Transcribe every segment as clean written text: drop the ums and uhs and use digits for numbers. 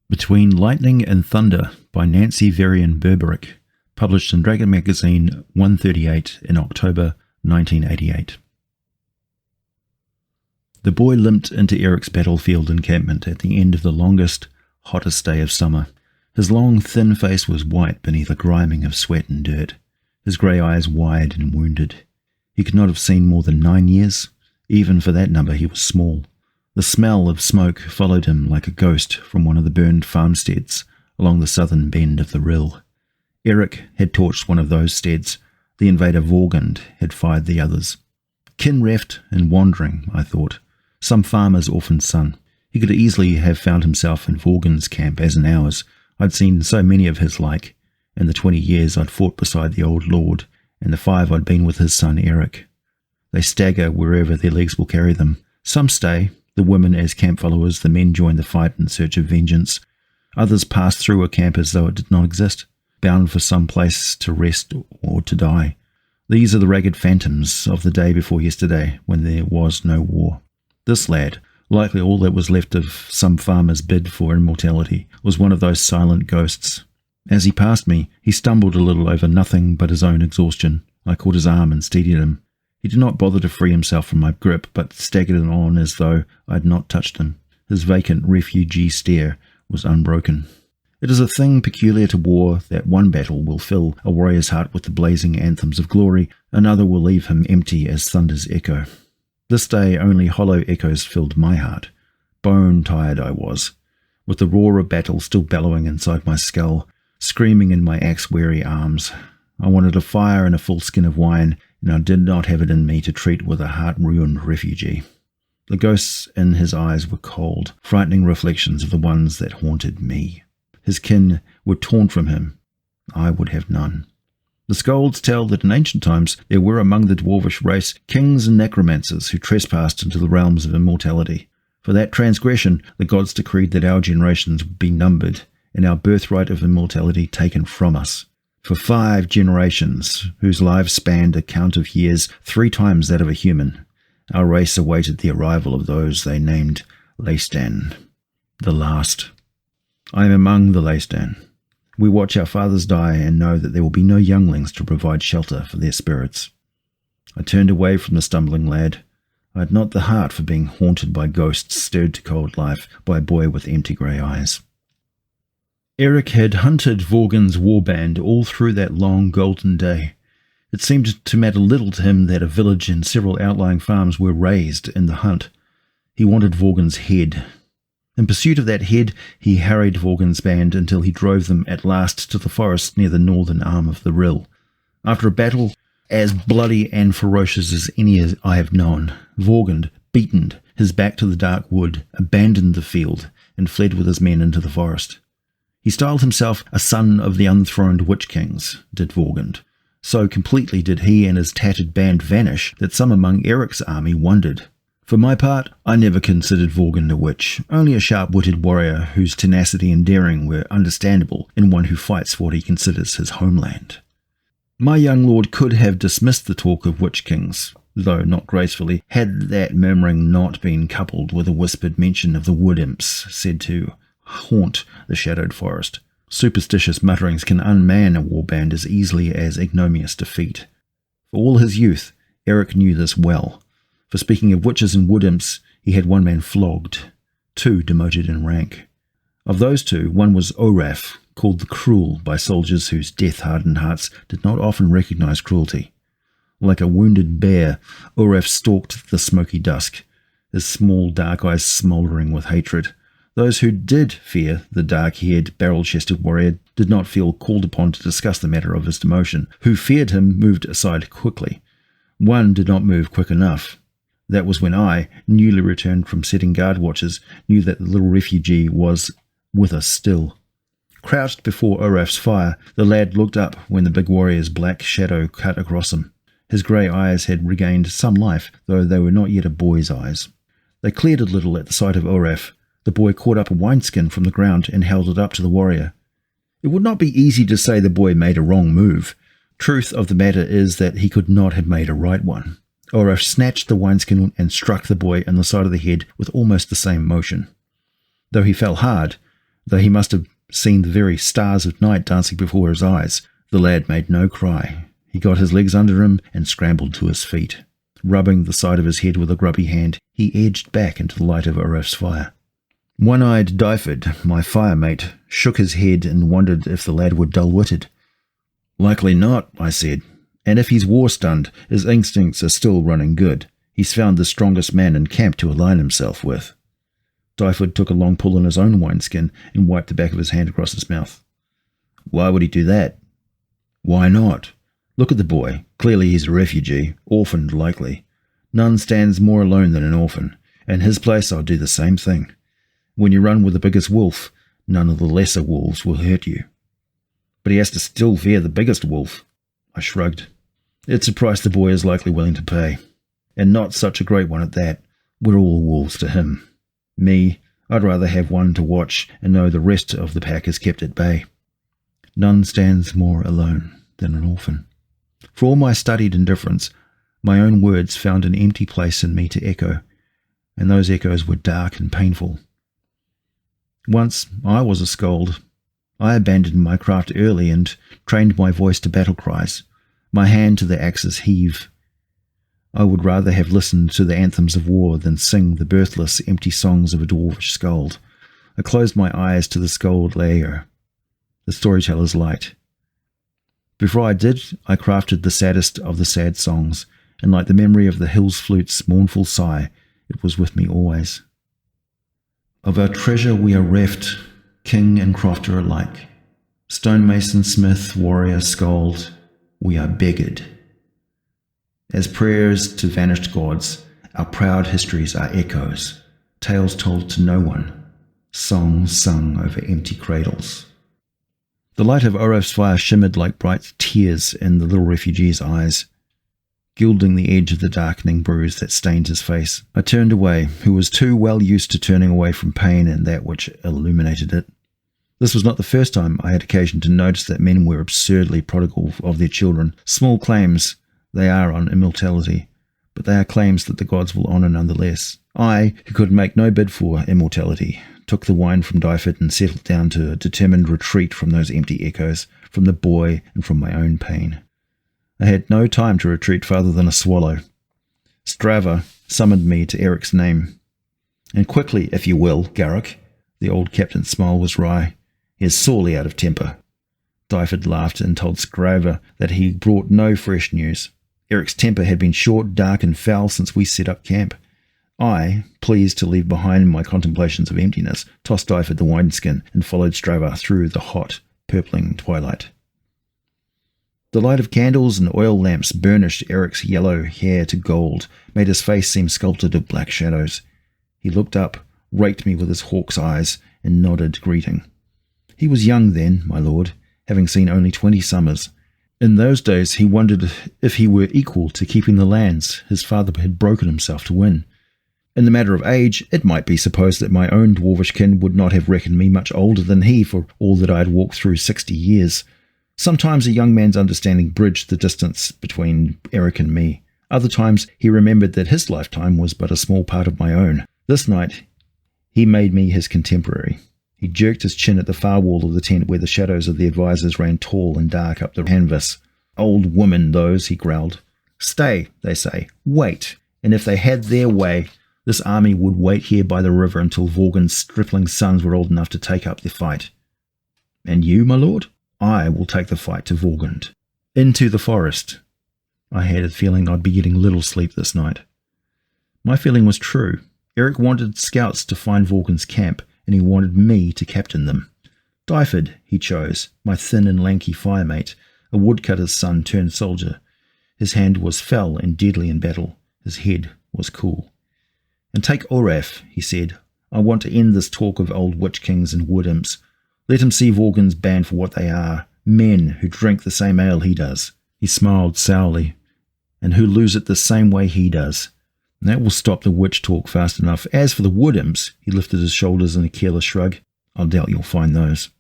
Between Lightning and Thunder by Nancy Varian Berberick, published in Dragon Magazine 138 in October 1988. The boy limped into Eric's battlefield encampment at the end of the longest, hottest day of summer. His long, thin face was white beneath a griming of sweat and dirt, his grey eyes wide and wounded. He could not have seen more than 9 years. Even for that number he was small. The smell of smoke followed him like a ghost from one of the burned farmsteads along the southern bend of the rill. Eric had torched one of those steads. The invader Vorgund had fired the others. Kinraft and wandering, I thought. Some farmer's orphan son. He could easily have found himself in Vorgund's camp as in ours. I'd seen so many of his like, in the 20 years I'd fought beside the old lord, and the 5 I'd been with his son Eric. They stagger wherever their legs will carry them. Some stay, the women as camp followers, the men join the fight in search of vengeance. Others pass through a camp as though it did not exist, bound for some place to rest or to die. These are the ragged phantoms of the day before yesterday, when there was no war. This lad, likely all that was left of some farmer's bid for immortality, was one of those silent ghosts. As he passed me, he stumbled a little over nothing but his own exhaustion. I caught his arm and steadied him. He did not bother to free himself from my grip, but staggered on as though I had not touched him. His vacant refugee stare was unbroken. It is a thing peculiar to war that one battle will fill a warrior's heart with the blazing anthems of glory, another will leave him empty as thunder's echo. This day only hollow echoes filled my heart. Bone-tired I was, with the roar of battle still bellowing inside my skull, screaming in my axe-weary arms. I wanted a fire and a full skin of wine, and I did not have it in me to treat with a heart-ruined refugee. The ghosts in his eyes were cold, frightening reflections of the ones that haunted me. His kin were torn from him. I would have none. The scolds tell that in ancient times there were among the dwarvish race kings and necromancers who trespassed into the realms of immortality. For that transgression, the gods decreed that our generations would be numbered, and our birthright of immortality taken from us. For 5 generations, whose lives spanned a count of years 3 times that of a human, our race awaited the arrival of those they named Leistan, the last. I am among the Leistan. We watch our fathers die and know that there will be no younglings to provide shelter for their spirits. I turned away from the stumbling lad. I had not the heart for being haunted by ghosts stirred to cold life by a boy with empty grey eyes. Eric had hunted Vorgund's warband all through that long golden day. It seemed to matter little to him that a village and several outlying farms were razed in the hunt. He wanted Vorgund's head. In pursuit of that head, he harried Vorgund's band until he drove them at last to the forest near the northern arm of the rill. After a battle as bloody and ferocious as any I have known, Vorgund, beaten, his back to the dark wood, abandoned the field and fled with his men into the forest. He styled himself a son of the unthroned witch kings, did Vorgund. So completely did he and his tattered band vanish that some among Eric's army wondered. For my part, I never considered Vorgund a witch, only a sharp-witted warrior whose tenacity and daring were understandable in one who fights for what he considers his homeland. My young lord could have dismissed the talk of witch kings, though not gracefully, had that murmuring not been coupled with a whispered mention of the wood imps said to haunt the shadowed forest. Superstitious mutterings can unman a warband as easily as ignominious defeat. For all his youth, Eric knew this well. For speaking of witches and wood imps, he had one man flogged, 2 demoted in rank. Of those 2, one was Oraf, called the Cruel by soldiers whose death-hardened hearts did not often recognize cruelty. Like a wounded bear, Oraf stalked the smoky dusk, his small dark eyes smouldering with hatred. Those who did fear the dark-haired, barrel-chested warrior did not feel called upon to discuss the matter of his demotion. Who feared him moved aside quickly. One did not move quick enough. That was when I, newly returned from setting guard watches, knew that the little refugee was with us still. Crouched before Oraf's fire, the lad looked up when the big warrior's black shadow cut across him. His grey eyes had regained some life, though they were not yet a boy's eyes. They cleared a little at the sight of Oraf. The boy caught up a wineskin from the ground and held it up to the warrior. It would not be easy to say the boy made a wrong move. Truth of the matter is that he could not have made a right one. Oraf snatched the wineskin and struck the boy in the side of the head with almost the same motion. Though he fell hard, though he must have seen the very stars of night dancing before his eyes, the lad made no cry. He got his legs under him and scrambled to his feet. Rubbing the side of his head with a grubby hand, he edged back into the light of Oraf's fire. One-eyed Diaphorad, my firemate, shook his head and wondered if the lad were dull-witted. "Likely not," I said, "and if he's war-stunned, his instincts are still running good. He's found the strongest man in camp to align himself with." Diaphorad took a long pull on his own wineskin and wiped the back of his hand across his mouth. "Why would he do that?" "Why not? Look at the boy. Clearly he's a refugee, orphaned likely. None stands more alone than an orphan. In his place I'll do the same thing. When you run with the biggest wolf, none of the lesser wolves will hurt you." "But he has to still fear the biggest wolf." I shrugged. "It's a price the boy is likely willing to pay. And not such a great one at that. We're all wolves to him. Me, I'd rather have one to watch and know the rest of the pack is kept at bay. None stands more alone than an orphan." For all my studied indifference, my own words found an empty place in me to echo, and those echoes were dark and painful. Once I was a scold. I abandoned my craft early and trained my voice to battle cries, my hand to the axe's heave. I would rather have listened to the anthems of war than sing the birthless, empty songs of a dwarvish scold. I closed my eyes to the scold layer, the storyteller's light. Before I did, I crafted the saddest of the sad songs, and like the memory of the hill's flute's mournful sigh, it was with me always. "Of our treasure we are reft, king and crofter alike. Stonemason, smith, warrior, scold, we are beggared. As prayers to vanished gods, our proud histories are echoes, tales told to no one, songs sung over empty cradles." The light of Oraf's fire shimmered like bright tears in the little refugee's eyes, gilding the edge of the darkening bruise that stained his face. I turned away, who was too well used to turning away from pain and that which illuminated it. This was not the first time I had occasion to notice that men were absurdly prodigal of their children. Small claims they are on immortality, but they are claims that the gods will honour nonetheless. I, who could make no bid for immortality, took the wine from Diaphorad and settled down to a determined retreat from those empty echoes, from the boy and from my own pain. I had no time to retreat farther than a swallow. Strava summoned me to Eric's name. "And quickly, if you will, Garrick." The old captain's smile was wry. "He is sorely out of temper." Diaphorad laughed and told Strava that he brought no fresh news. Eric's temper had been short, dark, and foul since we set up camp. I, pleased to leave behind my contemplations of emptiness, tossed Diaphorad the wineskin and followed Strava through the hot, purpling twilight. The light of candles and oil lamps burnished Eric's yellow hair to gold, made his face seem sculpted of black shadows. He looked up, raked me with his hawk's eyes, and nodded greeting. He was young then, my lord, having seen only 20 summers. In those days he wondered if he were equal to keeping the lands his father had broken himself to win. In the matter of age, it might be supposed that my own dwarvish kin would not have reckoned me much older than he for all that I had walked through 60 years. Sometimes a young man's understanding bridged the distance between Eric and me. Other times he remembered that his lifetime was but a small part of my own. This night he made me his contemporary. He jerked his chin at the far wall of the tent where the shadows of the advisors ran tall and dark up the canvas. "Old women, those," he growled. "Stay, they say. Wait. And if they had their way, this army would wait here by the river until Vorgon's stripling sons were old enough to take up the fight. And you, my lord? I will take the fight to Vorgon. Into the forest." I had a feeling I'd be getting little sleep this night. My feeling was true. Eric wanted scouts to find Vorgon's camp, and he wanted me to captain them. Diaphorad, he chose, my thin and lanky firemate, a woodcutter's son turned soldier. His hand was fell and deadly in battle. His head was cool. "And take Oraf," he said. "I want to end this talk of old witch kings and wood imps. Let him see Vorgon's band for what they are, men who drink the same ale he does." He smiled sourly. "And who lose it the same way he does. That will stop the witch talk fast enough. As for the wood imps, he lifted his shoulders in a careless shrug. I doubt you'll find those.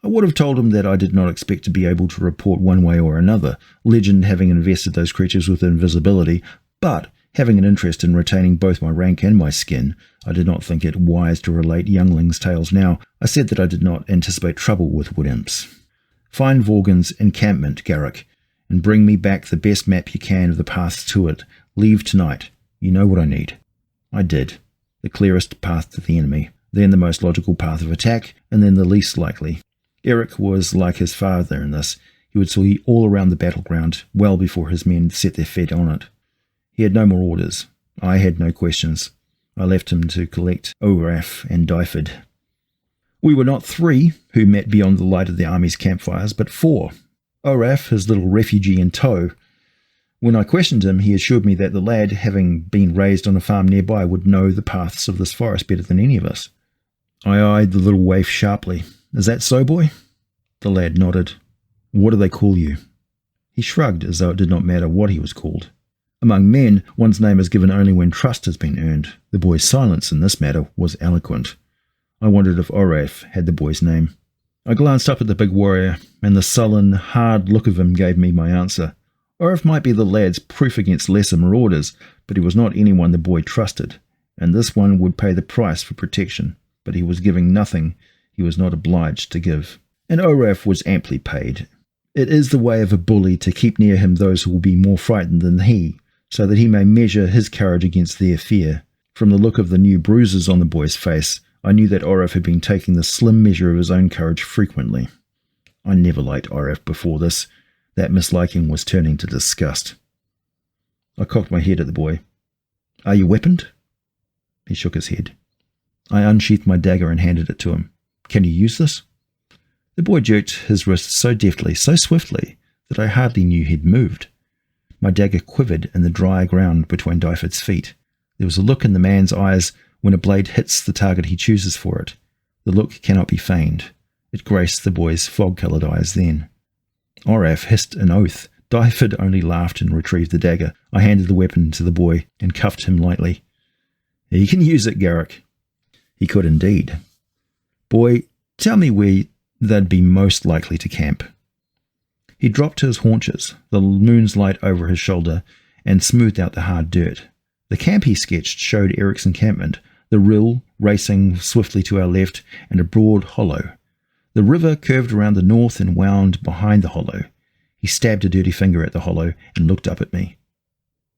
I would have told him that I did not expect to be able to report one way or another, legend having invested those creatures with invisibility, but having an interest in retaining both my rank and my skin, I did not think it wise to relate younglings' tales now. I said that I did not anticipate trouble with wood imps. Find Vorgon's encampment, Garrick, and bring me back the best map you can of the paths to it. Leave tonight. You know what I need. I did. The clearest path to the enemy, then the most logical path of attack, and then the least likely. Eric was like his father in this. He would see all around the battleground well before his men set their feet on it. He had no more orders. I had no questions. I left him to collect Oraf and Diaphorad. We were not 3 who met beyond the light of the army's campfires, but 4. Oraf, his little refugee in tow. When I questioned him, he assured me that the lad, having been raised on a farm nearby, would know the paths of this forest better than any of us. I eyed the little waif sharply. Is that so, boy? The lad nodded. What do they call you? He shrugged as though it did not matter what he was called. Among men, one's name is given only when trust has been earned. The boy's silence in this matter was eloquent. I wondered if Oraf had the boy's name. I glanced up at the big warrior, and the sullen, hard look of him gave me my answer. Oraf might be the lad's proof against lesser marauders, but he was not anyone the boy trusted, and this one would pay the price for protection, but he was giving nothing he was not obliged to give. And Oraf was amply paid. It is the way of a bully to keep near him those who will be more frightened than he, so that he may measure his courage against their fear. From the look of the new bruises on the boy's face, I knew that Oraf had been taking the slim measure of his own courage frequently. I never liked Oraf before this. That misliking was turning to disgust. I cocked my head at the boy. Are you weaponed? He shook his head. I unsheathed my dagger and handed it to him. Can you use this? The boy jerked his wrist so deftly, so swiftly, that I hardly knew he'd moved. My dagger quivered in the dry ground between Diaphord's feet. There was a look in the man's eyes when a blade hits the target he chooses for it. The look cannot be feigned. It graced the boy's fog-coloured eyes then. Oraf hissed an oath. Diaphord only laughed and retrieved the dagger. I handed the weapon to the boy and cuffed him lightly. He can use it, Garrick. He could indeed. Boy, tell me where they'd be most likely to camp. He dropped to his haunches, the moon's light over his shoulder, and smoothed out the hard dirt. The camp he sketched showed Eric's encampment, the rill racing swiftly to our left, and a broad hollow. The river curved around the north and wound behind the hollow. He stabbed a dirty finger at the hollow and looked up at me.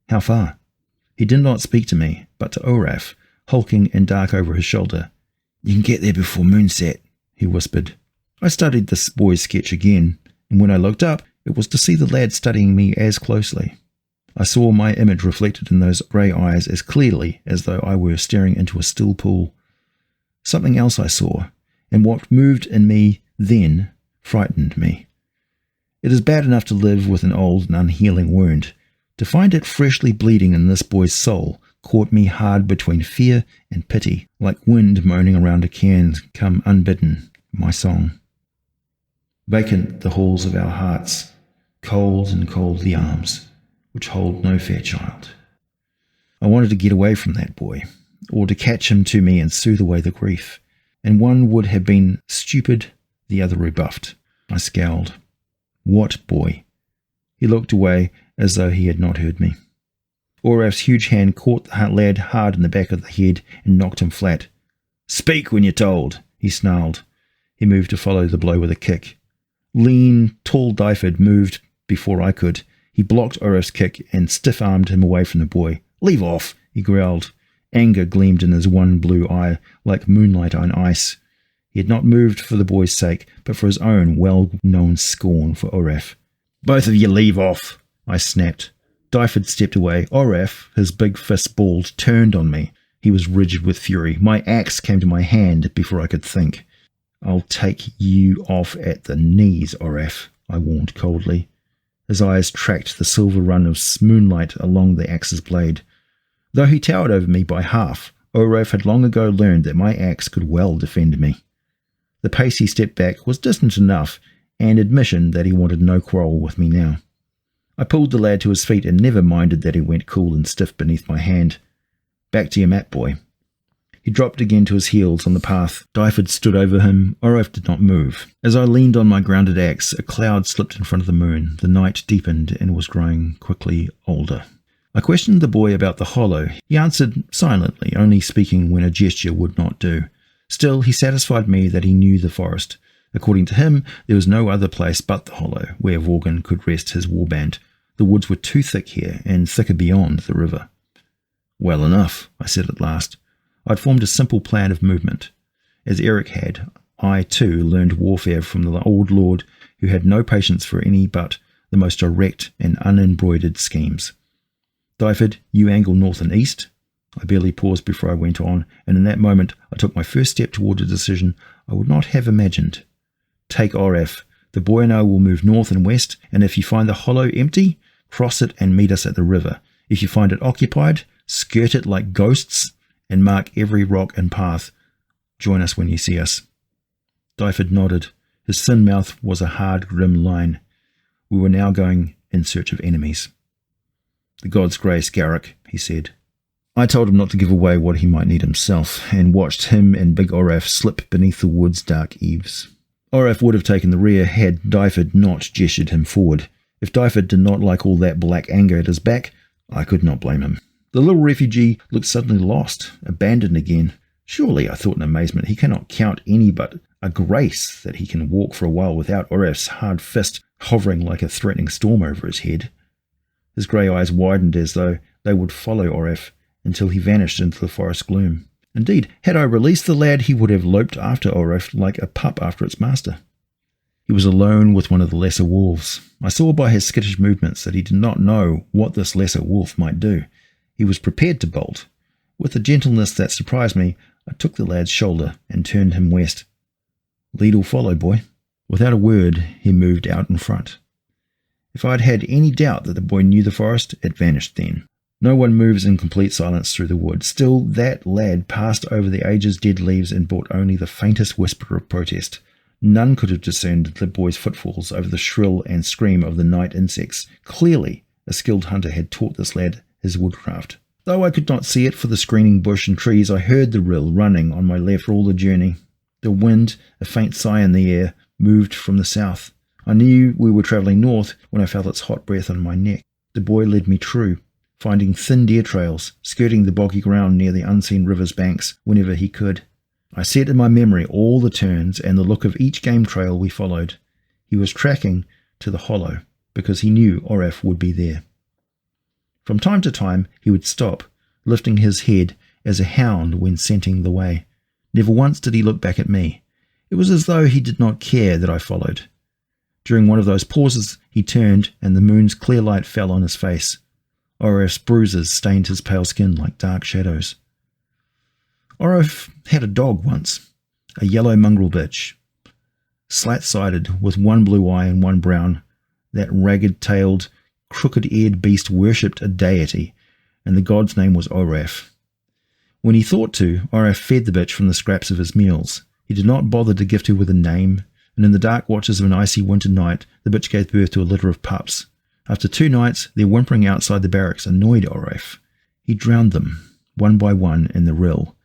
How far? He did not speak to me, but to Oraf, hulking and dark over his shoulder. You can get there before moonset, he whispered. I studied this boy's sketch again, and when I looked up, it was to see the lad studying me as closely. I saw my image reflected in those grey eyes as clearly as though I were staring into a still pool. Something else I saw, and what moved in me then frightened me. It is bad enough to live with an old and unhealing wound. To find it freshly bleeding in this boy's soul caught me hard between fear and pity, like wind moaning around a cairn come unbidden, my song. Vacant the halls of our hearts, cold and cold the arms, which hold no fair child. I wanted to get away from that boy, or to catch him to me and soothe away the grief, and one would have been stupid, the other rebuffed. I scowled. What boy? He looked away as though he had not heard me. Oraf's huge hand caught the lad hard in the back of the head and knocked him flat. Speak when you're told, he snarled. He moved to follow the blow with a kick. Lean, tall Diaphord moved before I could. He blocked Oraf's kick and stiff-armed him away from the boy. Leave off, he growled. Anger gleamed in his one blue eye like moonlight on ice. He had not moved for the boy's sake, but for his own well-known scorn for Oraf. Both of you leave off, I snapped. Diaphord stepped away. Oraf, his big fist balled, turned on me. He was rigid with fury. My axe came to my hand before I could think. I'll take you off at the knees, Oraf, I warned coldly. His eyes tracked the silver run of moonlight along the axe's blade. Though he towered over me by half, Oraf had long ago learned that my axe could well defend me. The pace he stepped back was distant enough, and admission that he wanted no quarrel with me now. I pulled the lad to his feet and never minded that he went cool and stiff beneath my hand. Back to your map, boy. He dropped again to his heels on the path. Diaphorad stood over him. Oraf did not move. As I leaned on my grounded axe, a cloud slipped in front of the moon. The night deepened and was growing quickly older. I questioned the boy about the hollow. He answered silently, only speaking when a gesture would not do. Still, he satisfied me that he knew the forest. According to him, there was no other place but the hollow where Vorgon could rest his warband. The woods were too thick here, and thicker beyond the river. Well enough, I said at last. I'd formed a simple plan of movement. As Eric had, I too learned warfare from the old lord who had no patience for any but the most direct and unembroidered schemes. Diaphorad, you angle north and east. I barely paused before I went on, and in that moment I took my first step toward a decision I would not have imagined. Take Oraf. The boy and I will move north and west, and if you find the hollow empty, cross it and meet us at the river. If you find it occupied, skirt it like ghosts, and mark every rock and path. Join us when you see us. Diaphorad nodded. His thin mouth was a hard, grim line. We were now going in search of enemies. The god's grace, Garrick, he said. I told him not to give away what he might need himself, and watched him and big Oraf slip beneath the wood's dark eaves. Oraf would have taken the rear had Diaphorad not gestured him forward. If Diaphorad did not like all that black anger at his back, I could not blame him. The little refugee looked suddenly lost, abandoned again. Surely, I thought in amazement, he cannot count any but a grace that he can walk for a while without Oraf's hard fist hovering like a threatening storm over his head. His grey eyes widened as though they would follow Oraf until he vanished into the forest gloom. Indeed, had I released the lad, he would have loped after Oraf like a pup after its master. He was alone with one of the lesser wolves. I saw by his skittish movements that he did not know what this lesser wolf might do. He was prepared to bolt. With a gentleness that surprised me, I took the lad's shoulder and turned him west. Lead or follow, boy. Without a word, he moved out in front. If I had had any doubt that the boy knew the forest, it vanished then. No one moves in complete silence through the wood. Still, that lad passed over the age's dead leaves and brought only the faintest whisper of protest. None could have discerned the boy's footfalls over the shrill and scream of the night insects. Clearly, a skilled hunter had taught this lad his woodcraft. Though I could not see it for the screening bush and trees, I heard the rill running on my left all the journey. The wind, a faint sigh in the air, moved from the south. I knew we were travelling north when I felt its hot breath on my neck. The boy led me true, finding thin deer trails, skirting the boggy ground near the unseen river's banks whenever he could. I set in my memory all the turns and the look of each game trail we followed. He was tracking to the hollow because he knew Oraf would be there. From time to time he would stop, lifting his head as a hound when scenting the way. Never once did he look back at me. It was as though he did not care that I followed. During one of those pauses he turned and the moon's clear light fell on his face. Oraf's bruises stained his pale skin like dark shadows. Oraf had a dog once, a yellow mongrel bitch, slat-sided with one blue eye and one brown. That ragged-tailed, crooked-eared beast worshipped a deity, and the god's name was Oraf. When he thought to, Oraf fed the bitch from the scraps of his meals. He did not bother to gift her with a name, and in the dark watches of an icy winter night, the bitch gave birth to a litter of pups. After 2 nights, their whimpering outside the barracks annoyed Oraf. He drowned them, one by one, in the rill.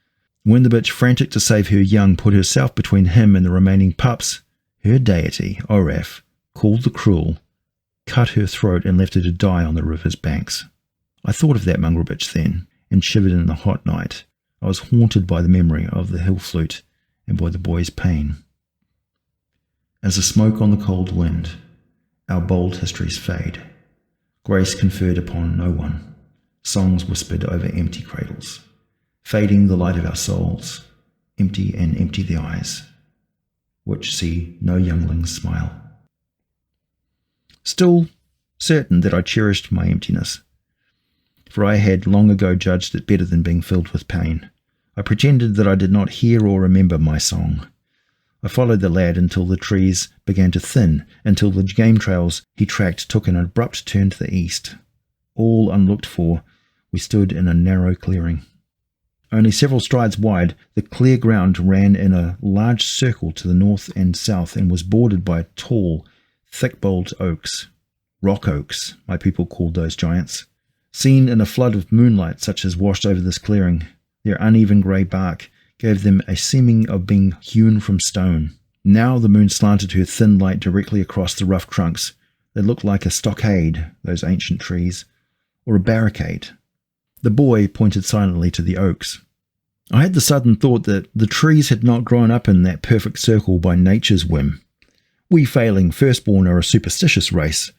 When the bitch, frantic to save her young, put herself between him and the remaining pups, her deity, Oraf, called the cruel, cut her throat and left her to die on the river's banks. I thought of that mongrel bitch then, and shivered in the hot night. I was haunted by the memory of the hill flute and by the boy's pain. As the smoke on the cold wind, our bold histories fade. Grace conferred upon no one. Songs whispered over empty cradles. Fading the light of our souls, empty and empty the eyes, which see no younglings smile. Still certain that I cherished my emptiness, for I had long ago judged it better than being filled with pain. I pretended that I did not hear or remember my song. I followed the lad until the trees began to thin, until the game trails he tracked took an abrupt turn to the east. All unlooked for, we stood in a narrow clearing. Only several strides wide, the clear ground ran in a large circle to the north and south and was bordered by tall, thick-boled oaks. Rock oaks, my people called those giants. Seen in a flood of moonlight such as washed over this clearing, their uneven grey bark gave them a seeming of being hewn from stone. Now the moon slanted her thin light directly across the rough trunks. They looked like a stockade, those ancient trees, or a barricade. The boy pointed silently to the oaks. I had the sudden thought that the trees had not grown up in that perfect circle by nature's whim. We failing firstborn are a superstitious race.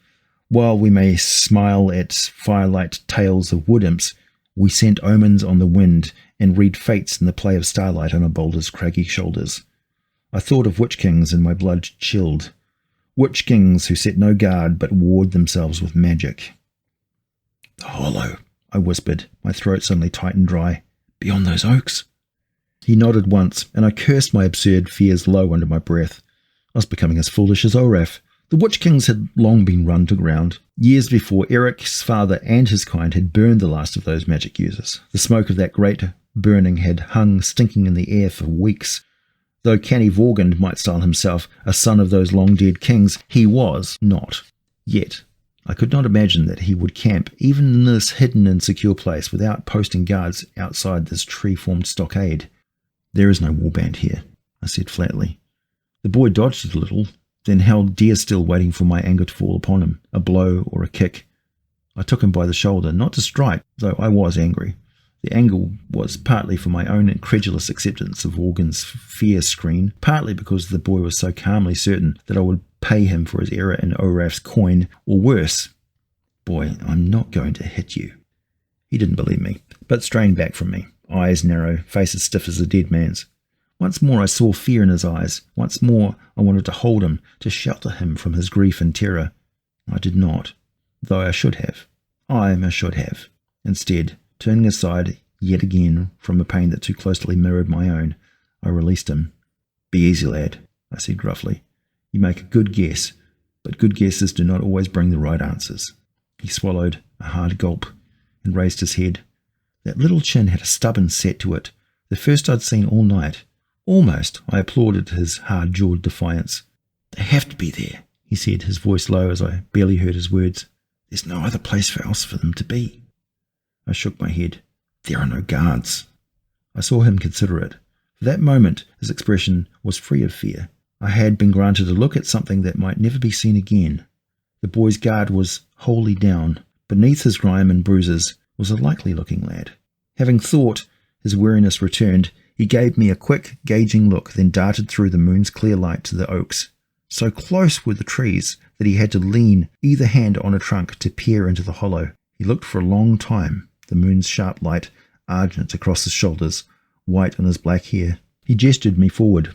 While we may smile at firelight tales of wood imps, we scent omens on the wind and read fates in the play of starlight on a boulder's craggy shoulders. I thought of witch kings and my blood chilled. Witch kings who set no guard but ward themselves with magic. The hollow, I whispered, my throat suddenly tight and dry. Beyond those oaks? He nodded once, and I cursed my absurd fears low under my breath. I was becoming as foolish as Oraf. The Witch Kings had long been run to ground. Years before, Eric's father and his kind had burned the last of those magic users. The smoke of that great burning had hung stinking in the air for weeks. Though canny Vorgand might style himself a son of those long-dead kings, he was not. Yet, I could not imagine that he would camp even in this hidden and secure place without posting guards outside this tree-formed stockade. There is no warband here, I said flatly. The boy dodged it a little, then held deer still waiting for my anger to fall upon him, a blow or a kick. I took him by the shoulder, not to strike, though I was angry. The anger was partly for my own incredulous acceptance of Morgan's fear screen, partly because the boy was so calmly certain that I would pay him for his error in Oraf's coin, or worse. Boy, I'm not going to hit you. He didn't believe me, but strained back from me, eyes narrow, face as stiff as a dead man's. Once more I saw fear in his eyes. Once more I wanted to hold him, to shelter him from his grief and terror. I did not, though I should have. I should have. Instead, turning aside yet again from a pain that too closely mirrored my own, I released him. Be easy, lad, I said gruffly. You make a good guess, but good guesses do not always bring the right answers. He swallowed a hard gulp and raised his head. That little chin had a stubborn set to it, the first I'd seen all night. Almost, I applauded his hard-jawed defiance. They have to be there, he said, his voice low as I barely heard his words. There's no other place else for them to be. I shook my head. There are no guards. I saw him consider it. For that moment, his expression was free of fear. I had been granted a look at something that might never be seen again. The boy's guard was wholly down. Beneath his grime and bruises was a likely-looking lad. Having thought, his weariness returned. He gave me a quick, gauging look, then darted through the moon's clear light to the oaks. So close were the trees that he had to lean either hand on a trunk to peer into the hollow. He looked for a long time, the moon's sharp light argent across his shoulders, white on his black hair. He gestured me forward.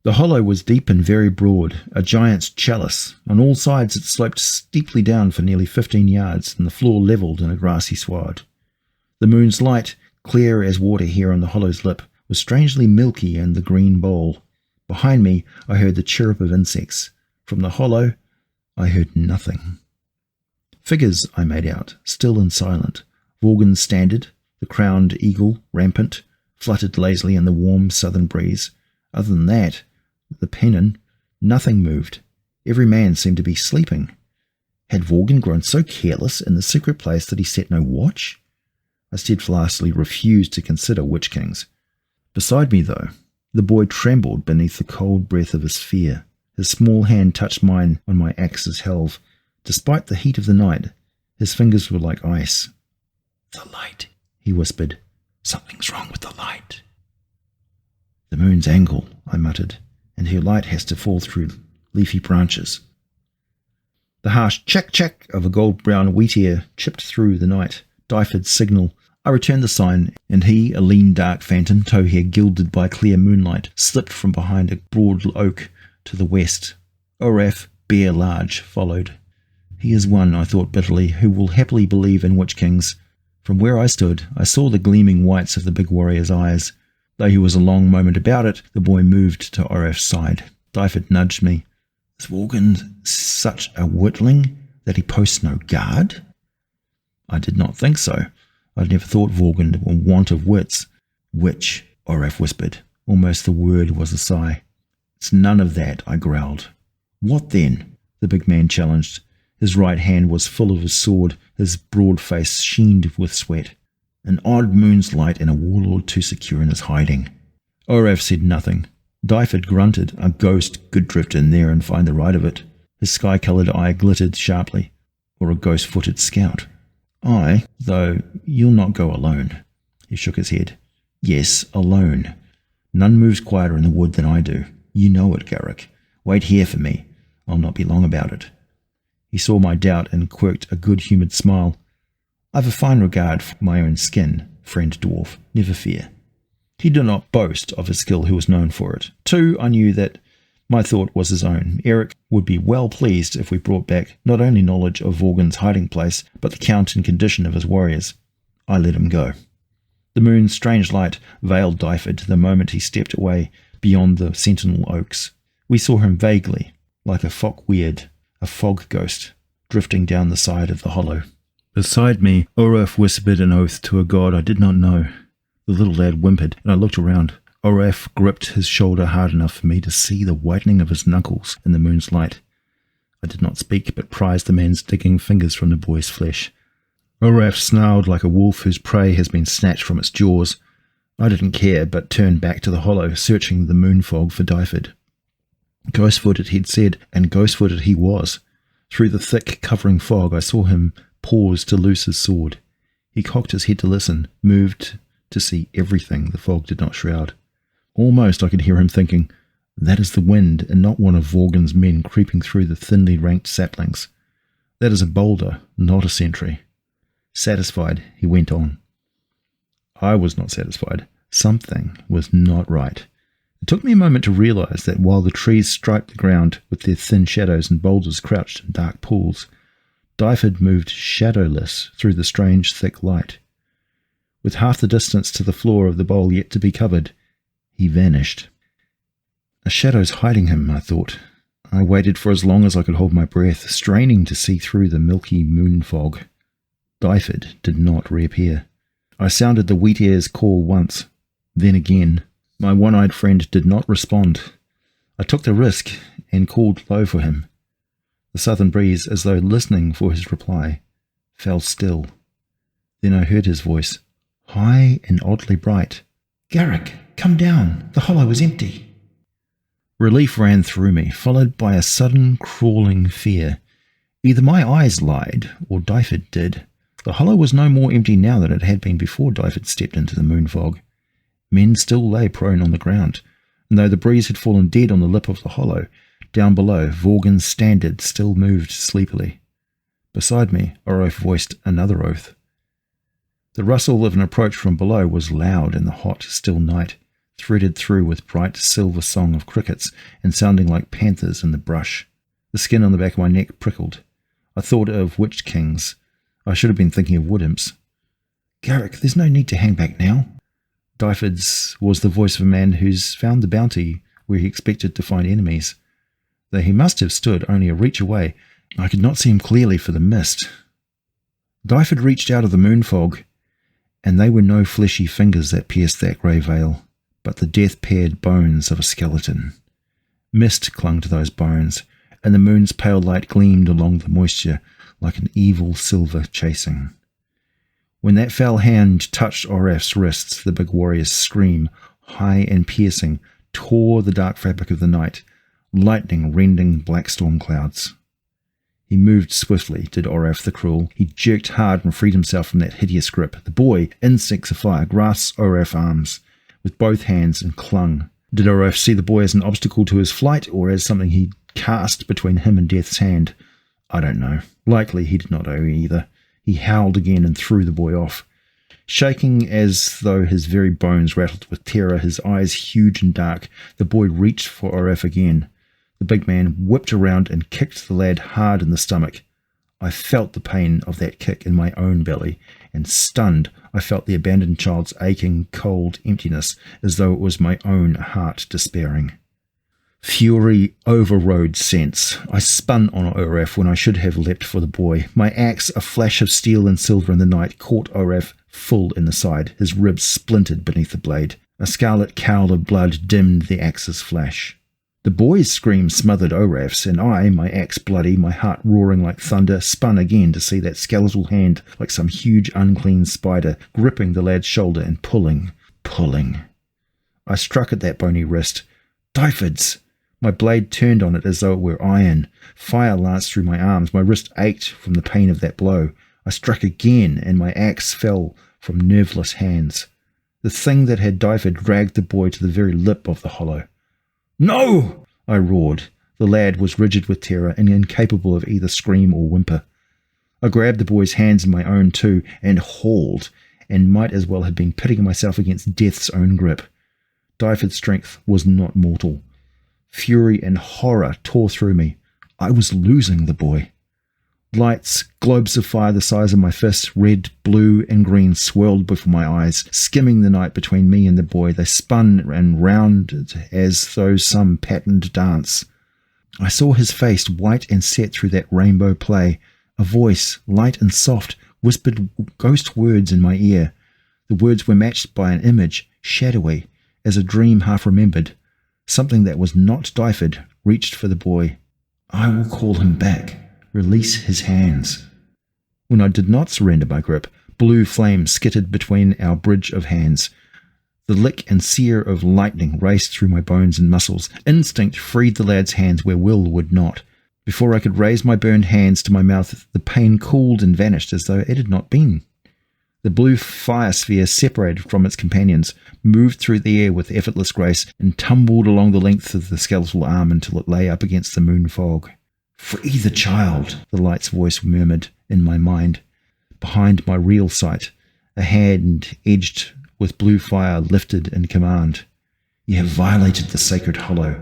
The hollow was deep and very broad, a giant's chalice. On all sides it sloped steeply down for nearly 15 yards, and the floor levelled in a grassy sward. The moon's light, clear as water here on the hollow's lip, was strangely milky in the green bowl. Behind me I heard the chirrup of insects. From the hollow I heard nothing. Figures I made out, still and silent. Vorgan's standard, the crowned eagle, rampant, fluttered lazily in the warm southern breeze. Other than that, the pennon, nothing moved. Every man seemed to be sleeping. Had Vorgan grown so careless in the secret place that he set no watch? I steadfastly refused to consider witch kings. Beside me, though, the boy trembled beneath the cold breath of his fear. His small hand touched mine on my axe's helve. Despite the heat of the night, his fingers were like ice. The light, he whispered. Something's wrong with the light. The moon's angle, I muttered, and her light has to fall through leafy branches. The harsh check of a gold-brown wheat ear chipped through the night. Diaphrad's signal. I returned the sign, and he, a lean, dark phantom, tow hair gilded by clear moonlight, slipped from behind a broad oak to the west. Oraf, bare large, followed. He is one, I thought bitterly, who will happily believe in witch kings. From where I stood, I saw the gleaming whites of the big warrior's eyes. Though he was a long moment about it, the boy moved to Oraf's side. Diaphard nudged me. Is Vorgan such a witling that he posts no guard? I did not think so. I'd never thought Vorgan were want of wits. Which, Oraf whispered. Almost the word was a sigh. It's none of that, I growled. What then? The big man challenged. His right hand was full of his sword, his broad face sheened with sweat. An odd moon's light and a warlord too secure in his hiding. Oraf said nothing. Diaphorad grunted. A ghost could drift in there and find the right of it. His sky-coloured eye glittered sharply. Or a ghost-footed scout. I, though, you'll not go alone. He shook his head. Yes, alone. None moves quieter in the wood than I do. You know it, Garrick. Wait here for me. I'll not be long about it. He saw my doubt and quirked a good-humoured smile. I've a fine regard for my own skin, friend dwarf, never fear. He did not boast of his skill who was known for it. Too, I knew that my thought was his own. Eric would be well pleased if we brought back not only knowledge of Vorgon's hiding place, but the count and condition of his warriors. I let him go. The moon's strange light veiled Diaphorad the moment he stepped away beyond the sentinel oaks. We saw him vaguely, like a fog ghost, drifting down the side of the hollow. Beside me, Oraf whispered an oath to a god I did not know. The little lad whimpered, and I looked around. Oraf gripped his shoulder hard enough for me to see the whitening of his knuckles in the moon's light. I did not speak, but prized the man's digging fingers from the boy's flesh. Oraf snarled like a wolf whose prey has been snatched from its jaws. I didn't care, but turned back to the hollow, searching the moon fog for Diaphorad. Ghost-footed, he'd said, and ghost-footed he was. Through the thick, covering fog, I saw him pause to loose his sword. He cocked his head to listen, moved to see everything the fog did not shroud. Almost I could hear him thinking, that is the wind, and not one of Vorgon's men creeping through the thinly ranked saplings. That is a boulder, not a sentry. Satisfied, he went on. I was not satisfied. Something was not right. It took me a moment to realize that while the trees striped the ground with their thin shadows and boulders crouched in dark pools, Diaphorad moved shadowless through the strange thick light. With half the distance to the floor of the bowl yet to be covered, he vanished. A shadow's hiding him, I thought. I waited for as long as I could hold my breath, straining to see through the milky moon fog. Diaphorad did not reappear. I sounded the wheat air's call once, then again. My one-eyed friend did not respond. I took the risk and called low for him. The southern breeze, as though listening for his reply, fell still. Then I heard his voice, high and oddly bright. Garrick, come down. The hollow is empty. Relief ran through me, followed by a sudden crawling fear. Either my eyes lied, or Diaphorad did. The hollow was no more empty now than it had been before Diaphorad stepped into the moon fog. Men still lay prone on the ground, and though the breeze had fallen dead on the lip of the hollow, down below, Vorgon's standard still moved sleepily. Beside me, Oraf voiced another oath. The rustle of an approach from below was loud in the hot, still night, threaded through with bright silver song of crickets and sounding like panthers in the brush. The skin on the back of my neck prickled. I thought of witch kings. I should have been thinking of wood imps. Garrick, there's no need to hang back now. Diaphord's was the voice of a man who's found the bounty where he expected to find enemies. Though he must have stood only a reach away, I could not see him clearly for the mist. Diaphorad reached out of the moon fog, and they were no fleshy fingers that pierced that grey veil, but the death-paired bones of a skeleton. Mist clung to those bones, and the moon's pale light gleamed along the moisture like an evil silver chasing. When that foul hand touched Oraf's wrists, the big warrior's scream, high and piercing, tore the dark fabric of the night, lightning rending black storm clouds. He moved swiftly, did Oraf the Cruel. He jerked hard and freed himself from that hideous grip. The boy, instincts afire, grasped Oraf's arms with both hands and clung. Did Oraf see the boy as an obstacle to his flight, or as something he cast between him and death's hand? I don't know. Likely he did not know either. He howled again and threw the boy off. Shaking as though his very bones rattled with terror, his eyes huge and dark, the boy reached for Oraf again. The big man whipped around and kicked the lad hard in the stomach. I felt the pain of that kick in my own belly, and stunned, I felt the abandoned child's aching, cold emptiness, as though it was my own heart despairing. Fury overrode sense. I spun on Oraf when I should have leapt for the boy. My axe, a flash of steel and silver in the night, caught Oraf full in the side. His ribs splintered beneath the blade. A scarlet cowl of blood dimmed the axe's flash. The boy's scream smothered Oraf's, and I, my axe bloody, my heart roaring like thunder, spun again to see that skeletal hand like some huge unclean spider gripping the lad's shoulder and pulling. I struck at that bony wrist. Diaphids! My blade turned on it as though it were iron. Fire lanced through my arms. My wrist ached from the pain of that blow. I struck again, and my axe fell from nerveless hands. The thing that had Diaphid dragged the boy to the very lip of the hollow. "No!" I roared. The lad was rigid with terror and incapable of either scream or whimper. I grabbed the boy's hands in my own too and hauled, and might as well have been pitting myself against death's own grip. Diaphid's strength was not mortal. Fury and horror tore through me. I was losing the boy. Lights, globes of fire the size of my fists, red, blue, and green, swirled before my eyes, skimming the night between me and the boy. They spun and rounded as though some patterned dance. I saw his face, white and set through that rainbow play. A voice, light and soft, whispered ghost words in my ear. The words were matched by an image, shadowy, as a dream half remembered. Something that was not Diaphid reached for the boy. "I will call him back. Release his hands." When I did not surrender my grip, blue flame skittered between our bridge of hands. The lick and sear of lightning raced through my bones and muscles. Instinct freed the lad's hands where will would not. Before I could raise my burned hands to my mouth, the pain cooled and vanished as though it had not been. The blue fire sphere separated from its companions, moved through the air with effortless grace, and tumbled along the length of the skeletal arm until it lay up against the moon fog. "Free the child," the light's voice murmured in my mind. Behind my real sight, a hand edged with blue fire lifted in command. "You have violated the sacred hollow,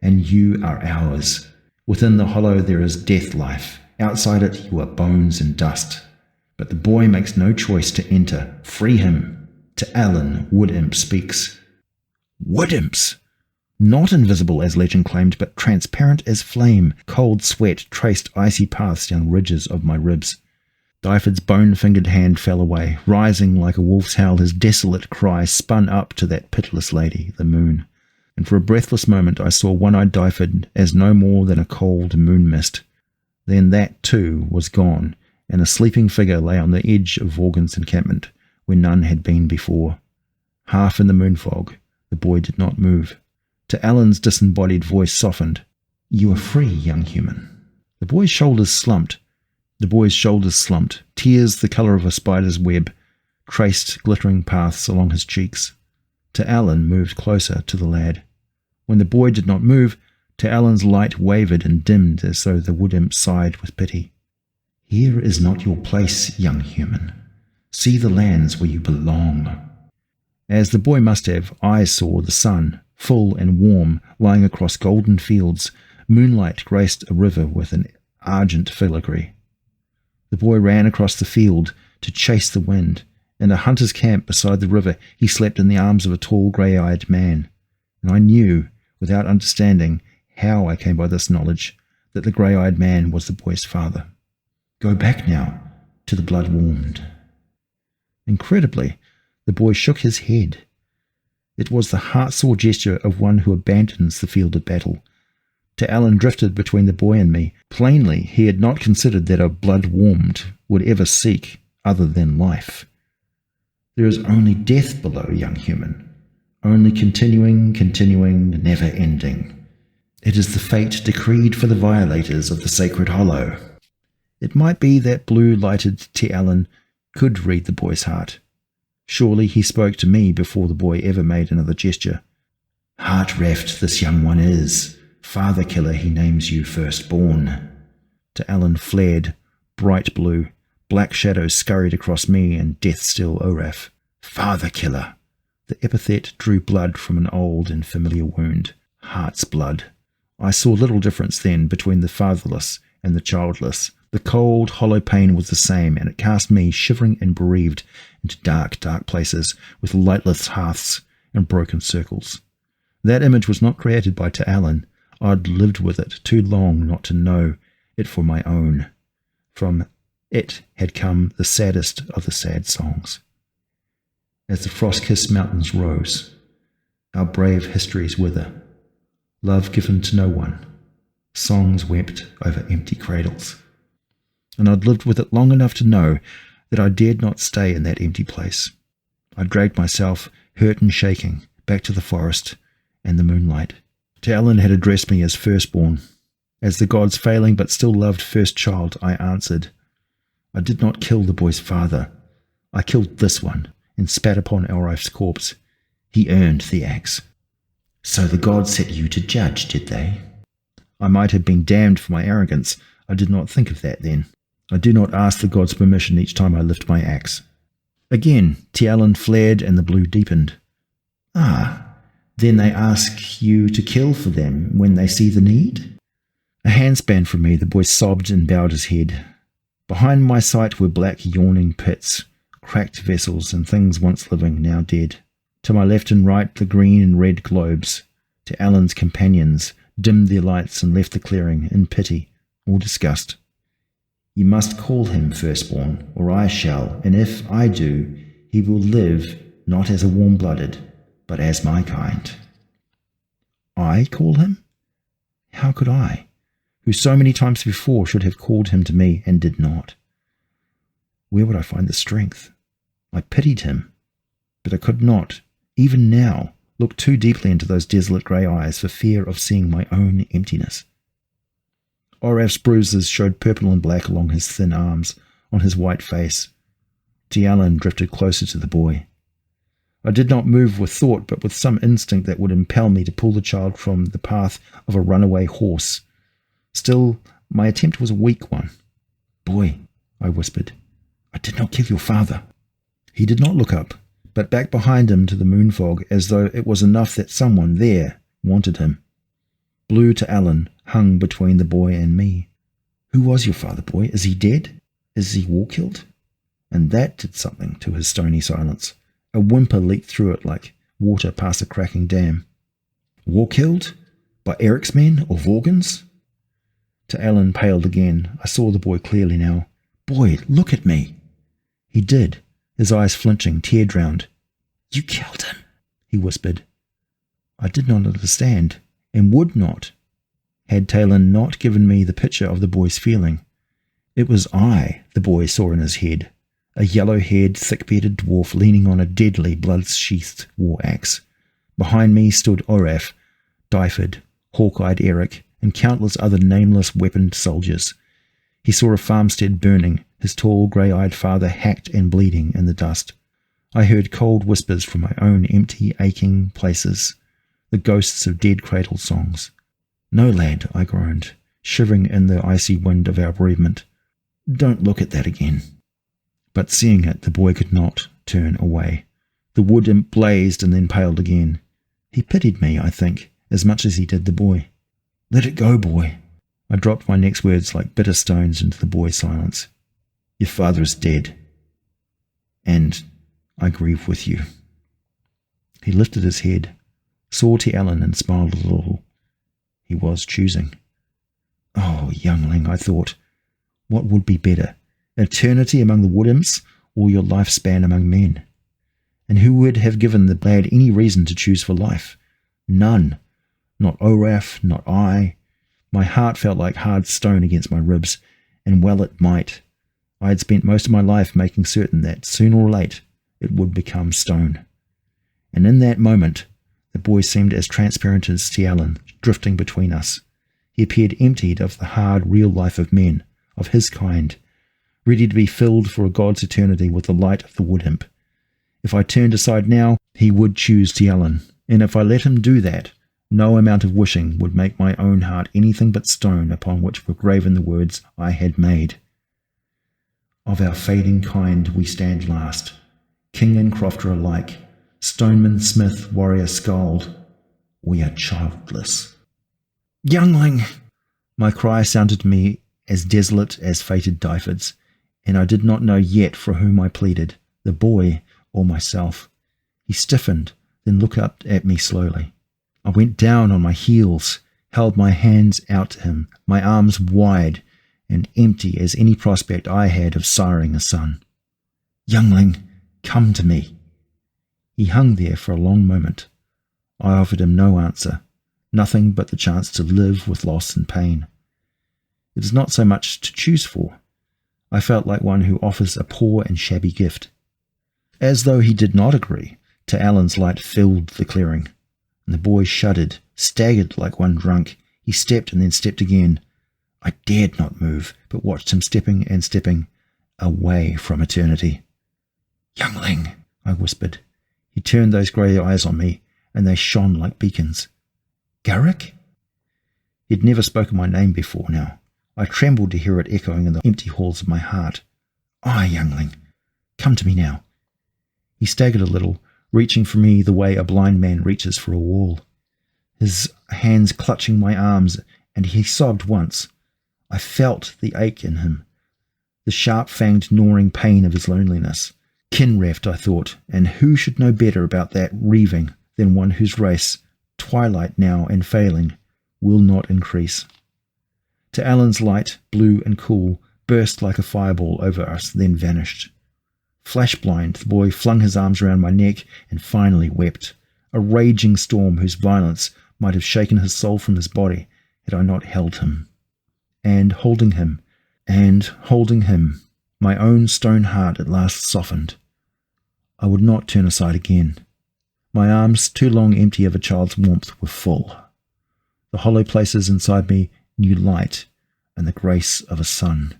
and you are ours. Within the hollow there is death life. Outside it you are bones and dust. But the boy makes no choice to enter. Free him." To Alan, Wood Imp speaks. Wood Imps! Not invisible as legend claimed, but transparent as flame. Cold sweat traced icy paths down ridges of my ribs. Diaphid's bone-fingered hand fell away. Rising like a wolf's howl, his desolate cry spun up to that pitiless lady, the moon. And for a breathless moment I saw one-eyed Diaphid as no more than a cold moon mist. Then that, too, was gone, and a sleeping figure lay on the edge of Vorgon's encampment, where none had been before. Half in the moon fog, the boy did not move. To Alan's disembodied voice softened. "You are free, young human." The boy's shoulders slumped. Tears the colour of a spider's web traced glittering paths along his cheeks. To Alan moved closer to the lad. When the boy did not move, to Alan's light wavered and dimmed as though the wood imp sighed with pity. "Here is not your place, young human. See the lands where you belong." As the boy must have, I saw the sun, full and warm, lying across golden fields. Moonlight graced a river with an argent filigree. The boy ran across the field to chase the wind. In a hunter's camp beside the river, he slept in the arms of a tall, grey-eyed man. And I knew, without understanding how I came by this knowledge, that the grey-eyed man was the boy's father. "Go back now to the blood-warmed." Incredibly, the boy shook his head. It was the heart-sore gesture of one who abandons the field of battle. To Alan drifted between the boy and me. Plainly, he had not considered that a blood-warmed would ever seek other than life. "There is only death below, young human. Only continuing, never ending. It is the fate decreed for the violators of the sacred hollow." It might be that blue-lighted T. Allen could read the boy's heart. Surely he spoke to me before the boy ever made another gesture. "Heart-reft this young one is. Father-killer he names you firstborn." To Allen flared, bright blue. Black shadows scurried across me and death-still Oraf. Father-killer. The epithet drew blood from an old and familiar wound. Heart's blood. I saw little difference then between the fatherless and the childless. The cold, hollow pain was the same, and it cast me, shivering and bereaved, into dark, dark places, with lightless hearths and broken circles. That image was not created by Te Allen. I'd lived with it too long not to know it for my own. From it had come the saddest of the sad songs. As the frost-kissed mountains rose, our brave histories wither. love given to no one, songs wept over empty cradles. And I'd lived with it long enough to know that I dared not stay in that empty place. I dragged myself, hurt and shaking, back to the forest and the moonlight. Talon had addressed me as firstborn. As the god's failing but still loved first child, I answered, I did not kill the boy's father. I killed this one and spat upon Elrife's corpse. He earned the axe. So the gods set you to judge, did they? I might have been damned for my arrogance. I did not think of that then. I do not ask the gods' permission each time I lift my axe. Again, Talon flared and the blue deepened. Ah, then they ask you to kill for them when they see the need? A handspan from me, the boy sobbed and bowed his head. Behind my sight were black yawning pits, cracked vessels and things once living, now dead. To my left and right the green and red globes. To Alan's companions dimmed their lights and left the clearing in pity or disgust. You must call him firstborn, or I shall, and if I do, he will live not as a warm-blooded, but as my kind. I call him? How could I, who so many times before should have called him to me and did not? Where would I find the strength? I pitied him, but I could not, even now, look too deeply into those desolate grey eyes for fear of seeing my own emptiness. Oraf's bruises showed purple and black along his thin arms, on his white face. Tialan drifted closer to the boy. I did not move with thought, but with some instinct that would impel me to pull the child from the path of a runaway horse. Still, my attempt was a weak one. Boy, I whispered, I did not kill your father. He did not look up, but back behind him to the moon fog, as though it was enough that someone there wanted him. Blue to Alan hung between the boy and me. Who was your father, boy? Is he dead? Is he war-killed? And that did something to his stony silence. A whimper leaked through it like water past a cracking dam. War-killed? By Eric's men or Vorgon's? To Alan paled again. I saw the boy clearly now. Boy, look at me. He did, his eyes flinching, tear-drowned. You killed him, he whispered. I did not understand, and would not, had Talon not given me the picture of the boy's feeling. It was I the boy saw in his head, a yellow-haired, thick-bearded dwarf leaning on a deadly, blood-sheathed war-axe. Behind me stood Oraf, Diaphorad, hawk-eyed Eric, and countless other nameless weaponed soldiers. He saw a farmstead burning, his tall, grey-eyed father hacked and bleeding in the dust. I heard cold whispers from my own empty, aching places, the ghosts of dead cradle songs. No, lad, I groaned, shivering in the icy wind of our bereavement. Don't look at that again. But seeing it, the boy could not turn away. The wood imp blazed and then paled again. He pitied me, I think, as much as he did the boy. Let it go, boy. I dropped my next words like bitter stones into the boy's silence. Your father is dead, and I grieve with you. He lifted his head, saw Tialan and smiled a little. He was choosing. Oh, youngling, I thought, what would be better, eternity among the wood imps or your lifespan among men? And who would have given the lad any reason to choose for life? None. Not Oraf, not I. My heart felt like hard stone against my ribs, and well it might. I had spent most of my life making certain that, sooner or late, it would become stone. And in that moment, the boy seemed as transparent as Tialan, drifting between us. He appeared emptied of the hard, real life of men, of his kind, ready to be filled for a god's eternity with the light of the wood imp. If I turned aside now, he would choose Tialan, and if I let him do that, no amount of wishing would make my own heart anything but stone upon which were graven the words I had made. Of our fading kind we stand last, king and crofter alike, stoneman, smith, warrior, scold. We are childless. Youngling! My cry sounded to me as desolate as fated Diaphord's, and I did not know yet for whom I pleaded, the boy or myself. He stiffened, then looked up at me slowly. I went down on my heels, held my hands out to him, my arms wide and empty as any prospect I had of siring a son. Youngling, come to me. He hung there for a long moment. I offered him no answer, nothing but the chance to live with loss and pain. It is not so much to choose for. I felt like one who offers a poor and shabby gift. As though he did not agree, Alan's light filled the clearing, and the boy shuddered, staggered like one drunk. He stepped and then stepped again. I dared not move, but watched him stepping and stepping, away from eternity. "Youngling," I whispered. He turned those grey eyes on me, and they shone like beacons. "Garrick?" He'd never spoken my name before now. I trembled to hear it echoing in the empty halls of my heart. "Ah, youngling, come to me now." He staggered a little, reaching for me the way a blind man reaches for a wall. His hands clutching my arms, and he sobbed once. I felt the ache in him, the sharp-fanged gnawing pain of his loneliness. Kinraft, I thought, and who should know better about that reaving than one whose race, twilight now and failing, will not increase. Alan's light, blue and cool, burst like a fireball over us, then vanished. Flash-blind, the boy flung his arms around my neck and finally wept, a raging storm whose violence might have shaken his soul from his body had I not held him. And holding him, my own stone heart at last softened. I would not turn aside again. My arms, too long empty of a child's warmth, were full. The hollow places inside me knew light and the grace of a son.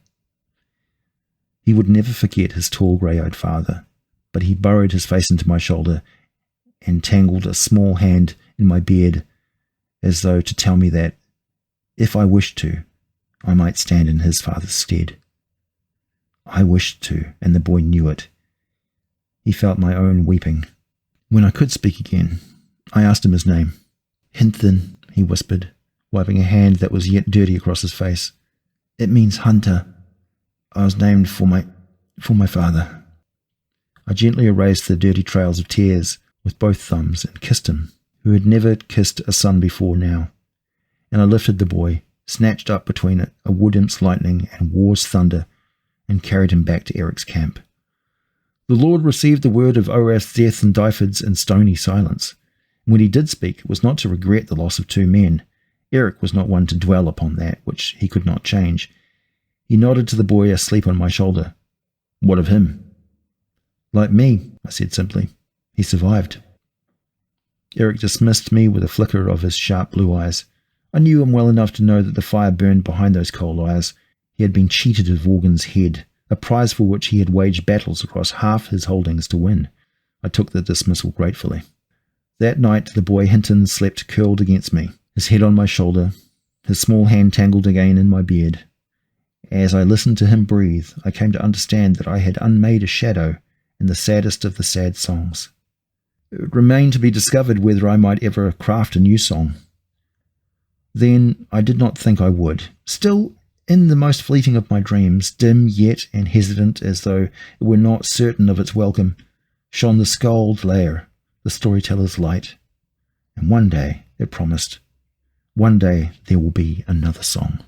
He would never forget his tall grey-eyed father, but he burrowed his face into my shoulder and tangled a small hand in my beard, as though to tell me that, if I wished to, I might stand in his father's stead. I wished to, and the boy knew it. He felt my own weeping. When I could speak again, I asked him his name. "Hinthin," he whispered, wiping a hand that was yet dirty across his face. "It means hunter. I was named for my father." I gently erased the dirty trails of tears with both thumbs and kissed him, who had never kissed a son before now. And I lifted the boy, snatched up between a wood imp's lightning and war's thunder, and carried him back to Eric's camp. The Lord received the word of Orath's death and Diaphrad's in stony silence. When he did speak, it was not to regret the loss of 2 men. Eric was not one to dwell upon that which he could not change. He nodded to the boy asleep on my shoulder. "What of him?" "Like me," I said simply. "He survived." Eric dismissed me with a flicker of his sharp blue eyes. I knew him well enough to know that the fire burned behind those cold eyes. He had been cheated of Vorgan's head, a prize for which he had waged battles across half his holdings to win. I took the dismissal gratefully. That night the boy Hinton slept curled against me, his head on my shoulder, his small hand tangled again in my beard. As I listened to him breathe, I came to understand that I had unmade a shadow in the saddest of the sad songs. It remained to be discovered whether I might ever craft a new song. Then I did not think I would. Still, in the most fleeting of my dreams, dim yet and hesitant as though it were not certain of its welcome, shone the scold lair, the storyteller's light. And one day, it promised, one day there will be another song.